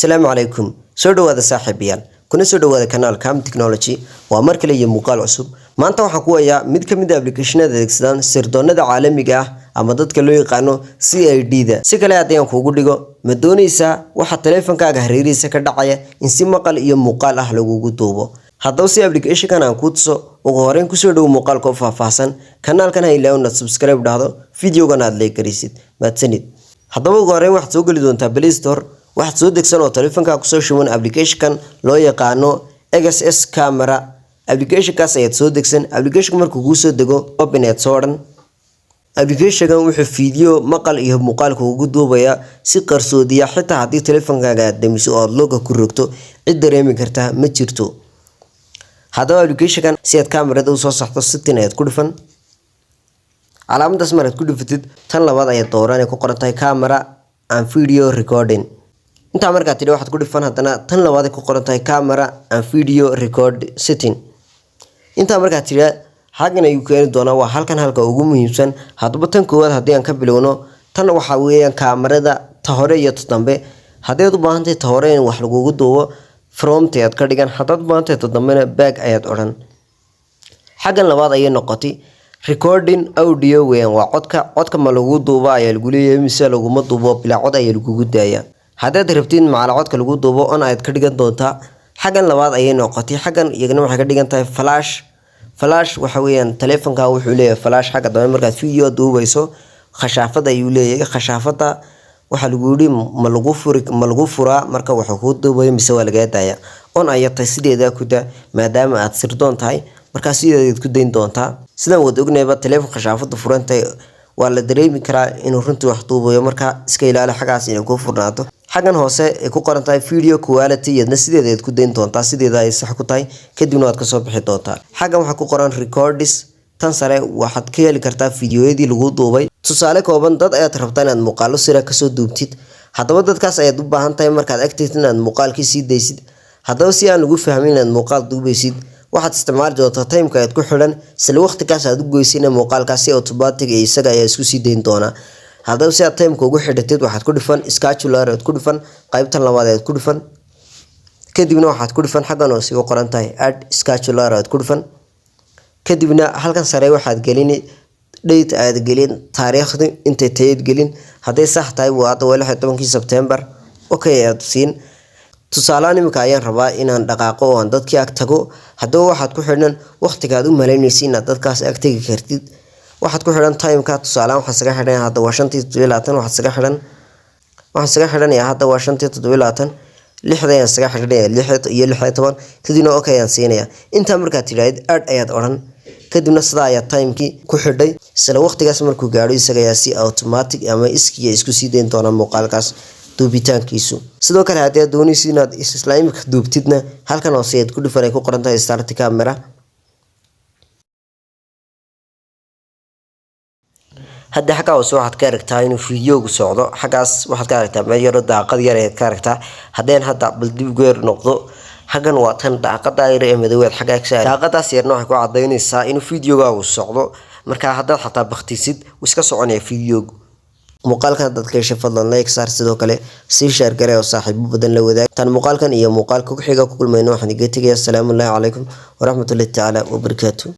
السلام عليكم سودو هذا صاحبيان كنا سودو هذا قناة كام تكنولوجي وأمرك لي مقال عصب ما أنت وحكوا يا مد كم ده أبليكيشن هذا إكسدان سردون ده عالمي جاه أما ضد كله يقانو CID ده سكلا يعطيهم خوجو ديجو مدوني سا واحد تلفون كاجهريري سكر دعية إنسي مقال يوم مقال أهله جوجو توبو هذا سي أبليكيشن كان أنكوتسو وغورين كسودو مقال كوفا فاسن قناة كان هيلاون سبسكرايب ده هذا فيديو قناة ليك ريسيت ما تسند هذا غورين واحد سوق اللي دون تبلي ستور waxaad soo degsan oo telefoonka ku soo shuban application loo yaqaano XS camera application kaas ayaad soo degsan application markuu ku soo dego open it sooran application wuxuu video maqal iyo muuqaal kugu duubaya si qarsoodiya xitaa hadii telefoonkaaga aad damiso oo logo ku rogto cid dareemi karta ma jirto hadaba application si aad kamarada u soo saxdo setting ayaad ku dhufan calaamadaas markaad ku dhufatid tan labaad ayaad dooranay ku qoran tahay camera and video recording inta marka tiri waxaad ku dhifan hadana tan labaad ku qoran tahay camera and video record setting inta marka tiri xaqna ay ku doona waa halka ugu muhiimsan hadaba tan koowaad hadii aan ka bilowno tan waxa weeyaan kamarada ta hore iyo ta dambe hadii aad u baahan tahay ta hore in wax lagu duubo front ayaad ka dhigan hadad u baahan tahay ta dambena back ayaad oran xaqan labaad ay noqotay recording audio weeyaan waa codka ma lagu duubo ayaa lagu leeyahay mise lagu ma duubo bila cod ayaa lagu daayaa haddaad rabtiin macala codka lagu duubo on aad ka dhigan doontaa xagan labaad ayay noqotay xagan iyagana waxay ka dhigan tahay flash waxa weeyaan telefoonka wuxuu leeyahay flash xaga dambe markaad video duubayso khashaafada ayuu leeyahay khashaafada waxa lagu yiri ma lagu furaa marka waxa ku duubay mise waa laga daaya on ayay sideeda ku daa maadaama aad sirdoon tahay marka sideeda ku dayn doontaa sidaan wada ognayba telefoon khashaafada furantay waa la dareemi karaa inuu runtii wax duubayo marka iska ilaali xagaas inay ku furnaato xagan hoose ay ku qoran tahay video quality yadna sideedeed ku dayn doontaa sideeda ay sax ku tahay kadibna waad ka soo bixi doontaa xagan waxa ku qoran recordings tan sare waxaad ka heli kartaa fiidiyoyadii lagu duubay tusaale kooban dad ayaad rabtaa inaad muuqaalo sira ka soo duubtid hadaba dadkaas ayaad u baahan tahay markaad agtid inaad muuqaalkii sii daysid hadaba si aan ugu fahmin inaad muuqaal duubaysid waxaad isticmaali doontaa timeka aad ku xiran isla waqtigaas aad u goysina muuqaalkaasi automatic ee isaga ayaa isku sii dayn doona hadaba si aad timeka ugu xidhatid waxaad ku dhifan scheduler aad ku dhifan qaybtan labaad aad ku dhifan kadibna waxaad ku dhifan xagan oo sii qoran tahay add scheduler aad ku dhifan kadibna halkan sare waxaad gelini date aad gelin taariikhda intay tayd gelin haday sax tahay waa 16 September okay aad siin tusaale imika ayaan rabaa inaan dhaqaaqo oo aan dadkii ag tago hadaba waxaad ku xidhan waqtiga aad u maleynaysid inaad dadkaas ag tagi kartid waxaad ku xidhan timeka tusaale waxaan saga xidhan hadda waa 5:27 waxaan saga xidhanayaa hadda waa 5:27 6 saga xidhanaya 6:16 kadibna okay aan siinaya inta markaad tiraahid aad ayaad oran kadibna sida ayaa timekii ku xidhay isla waqtigaas markuu gaaro isaga ayaa si automatic ama iskiga isku sii deyn doona muuqaalkaas duubitaankiisu sidoo kale hadii aad doonaysid inaad islaamika duubtidna halkan oo sayid ku dhifan ay ku qoran tahay start camera hadda xagaa oo waxaad ka aragtaa inuu fiidiyoogu socdo xagaas waxaad ka aragtaa meel yar oo daaqad yar ay ka aragtaa hadeen hadda bal dib geer noqdo xagan waa tan daaqada yar ee madawad xagaa ka saaray daaqadaas yarna waxay ku cadeynaysaa inuu fiidiyoogu socdo marka hadda xataa baqtisid iska soconaya fiidiyoogu muuqaalkan dadka fadlan like saar sidoo kale si share gareeyo saaxiibo badan la wadaag tan muuqaalkan iyo muuqaalka ku xiga ku kulmayno waxaan iga tagayaa assalaamu calaykum wa rahmatullahi ta'ala wa barakaatuh